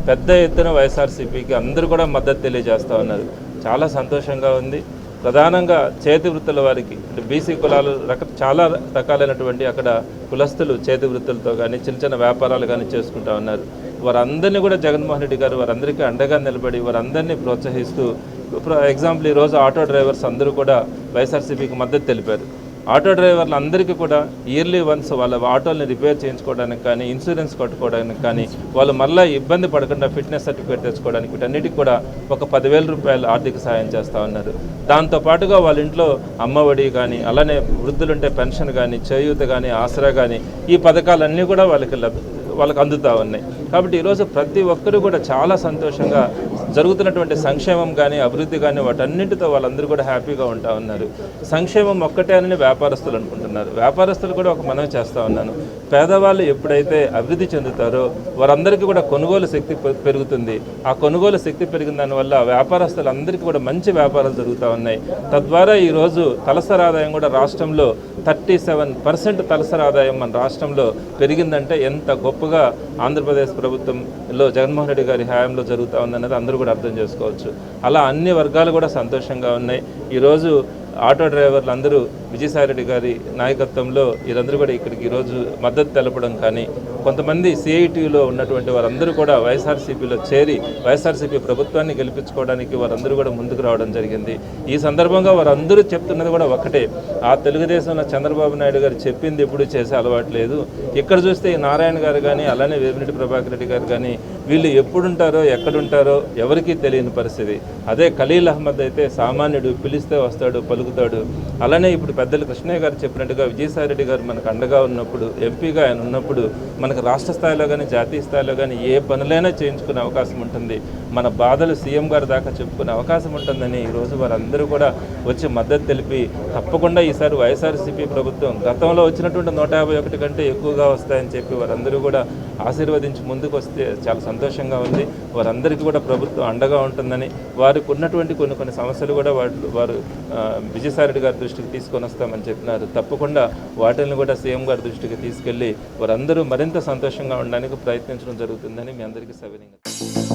పెద్ద ఎత్తున వైఎస్ఆర్సీపీకి అందరూ కూడా మద్దతు తెలియజేస్తూ ఉన్నారు. చాలా సంతోషంగా ఉంది. ప్రధానంగా చేతి వృత్తుల వారికి అంటే బీసీ కులాలు చాలా రకాలైనటువంటి అక్కడ కులస్తులు చేతి వృత్తులతో కానీ చిన్న చిన్న వ్యాపారాలు కానీ చేసుకుంటూ ఉన్నారు. వారందరినీ కూడా జగన్మోహన్ రెడ్డి గారు వారందరికీ అండగా నిలబడి వారందరినీ ప్రోత్సహిస్తూ, ఎగ్జాంపుల్ ఈరోజు ఆటో డ్రైవర్స్ అందరూ కూడా వైఎస్ఆర్సీపీకి మద్దతు తెలిపారు. ఆటో డ్రైవర్లు అందరికీ కూడా ఇయర్లీ వన్స్ వాళ్ళ ఆటోల్ని రిపేర్ చేయించుకోవడానికి కానీ ఇన్సూరెన్స్ కట్టుకోవడానికి కానీ వాళ్ళు మళ్ళీ ఇబ్బంది పడకుండా ఫిట్నెస్ సర్టిఫికేట్ తెచ్చుకోవడానికి వీటన్నిటికి కూడా ఒక 10,000 రూపాయలు ఆర్థిక సాయం చేస్తూ ఉన్నారు. దాంతోపాటుగా వాళ్ళ ఇంట్లో అమ్మఒడి కానీ అలానే వృద్ధులుంటే పెన్షన్ కానీ చేయూత కానీ ఆసరా కానీ ఈ పథకాలన్నీ కూడా వాళ్ళకి అందుతూ ఉన్నాయి. కాబట్టి ఈరోజు ప్రతి ఒక్కరూ కూడా చాలా సంతోషంగా జరుగుతున్నటువంటి సంక్షేమం కానీ అభివృద్ధి కానీ వాటన్నింటితో వాళ్ళందరూ కూడా హ్యాపీగా ఉంటా ఉన్నారు. సంక్షేమం ఒక్కటే అని వ్యాపారస్తులు అనుకుంటున్నారు. వ్యాపారస్తులు కూడా ఒక మనవి చేస్తూ ఉన్నాను, పేదవాళ్ళు ఎప్పుడైతే అభివృద్ధి చెందుతారో వారందరికీ కూడా కొనుగోలు శక్తి పెరుగుతుంది. ఆ కొనుగోలు శక్తి పెరిగిన దానివల్ల వ్యాపారస్తులందరికీ కూడా మంచి వ్యాపారాలు జరుగుతూ ఉన్నాయి. తద్వారా ఈరోజు తలసరి ఆదాయం కూడా రాష్ట్రంలో 37% తలసరి ఆదాయం మన రాష్ట్రంలో పెరిగిందంటే ఎంత గొప్పగా ఆంధ్రప్రదేశ్ ప్రభుత్వంలో జగన్మోహన్ రెడ్డి గారి హయాంలో జరుగుతూ ఉందన్నది అందరూ కూడా అర్థం చేసుకోవచ్చు. అలా అన్ని వర్గాలు కూడా సంతోషంగా ఉన్నాయి. ఈరోజు ఆటో డ్రైవర్లు అందరూ విజయసాయిరెడ్డి గారి నాయకత్వంలో వీరందరూ కూడా ఇక్కడికి ఈరోజు మద్దతు తెలపడం కానీ, కొంతమంది సిఐటిలో ఉన్నటువంటి వారందరూ కూడా వైఎస్ఆర్సీపీలో చేరి వైఎస్ఆర్సీపీ ప్రభుత్వాన్ని గెలిపించుకోవడానికి వారందరూ కూడా ముందుకు రావడం జరిగింది. ఈ సందర్భంగా వారందరూ చెప్తున్నది కూడా ఒకటే, ఆ తెలుగుదేశంలో చంద్రబాబు నాయుడు గారు చెప్పింది ఎప్పుడు చేసే అలవాటు లేదు. ఇక్కడ చూస్తే నారాయణ గారు కానీ అలానే వేమిరెడ్డి ప్రభాకర్ రెడ్డి గారు కానీ వీళ్ళు ఎప్పుడుంటారో ఎక్కడుంటారో ఎవరికీ తెలియని పరిస్థితి. అదే ఖలీల్ అహ్మద్ అయితే సామాన్యుడు, పిలిస్తే వస్తాడు, పలుకుతాడు. అలానే ఇప్పుడు పెద్దలు కృష్ణయ్య గారు చెప్పినట్టుగా విజయసాయిరెడ్డి గారు మనకు అండగా ఉన్నప్పుడు, ఎంపీగా ఆయన ఉన్నప్పుడు మనకు రాష్ట్ర స్థాయిలో కానీ జాతీయ స్థాయిలో కానీ ఏ పనులైనా చేయించుకునే అవకాశం ఉంటుంది. మన బాధలు సీఎం గారి దాకా చెప్పుకునే అవకాశం ఉంటుందని ఈరోజు వారందరూ కూడా వచ్చి మద్దతు తెలిపి తప్పకుండా ఈసారి వైఎస్ఆర్సీపీ ప్రభుత్వం గతంలో వచ్చినటువంటి 151 కంటే ఎక్కువగా వస్తాయని చెప్పి వారందరూ కూడా ఆశీర్వదించి ముందుకు వస్తే చాలా సంతోషంగా ఉంది. వారందరికీ కూడా ప్రభుత్వం అండగా ఉంటుందని, వారికి ఉన్నటువంటి కొన్ని సమస్యలు కూడా వారు విజయసాయిరెడ్డి గారి దృష్టికి తీసుకొని వస్తామని చెప్పినారు. తప్పకుండా వాటిని కూడా సీఎం గారి దృష్టికి తీసుకెళ్లి వారందరూ మరింత సంతోషంగా ఉండడానికి ప్రయత్నించడం జరుగుతుందని మీ అందరికీ సవినయంగా